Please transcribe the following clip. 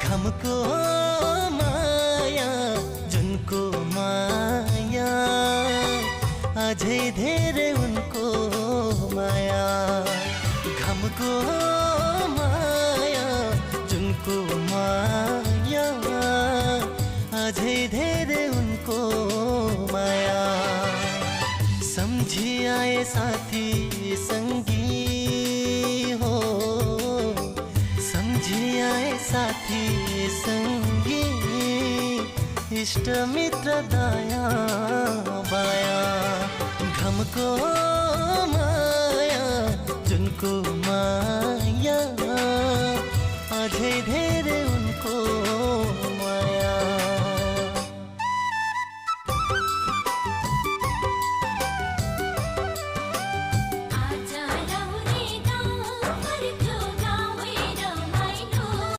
घमको माया जुनको माया अझै धेरै उनको माया घमको माया जुनको माया अझै धेरै उनको माया सम्झी आए साथी संगी हो सम्झी आए साथी संगी इष्ट मित्र दया बाया घमको माया जुनको माया अझै धेरै उनको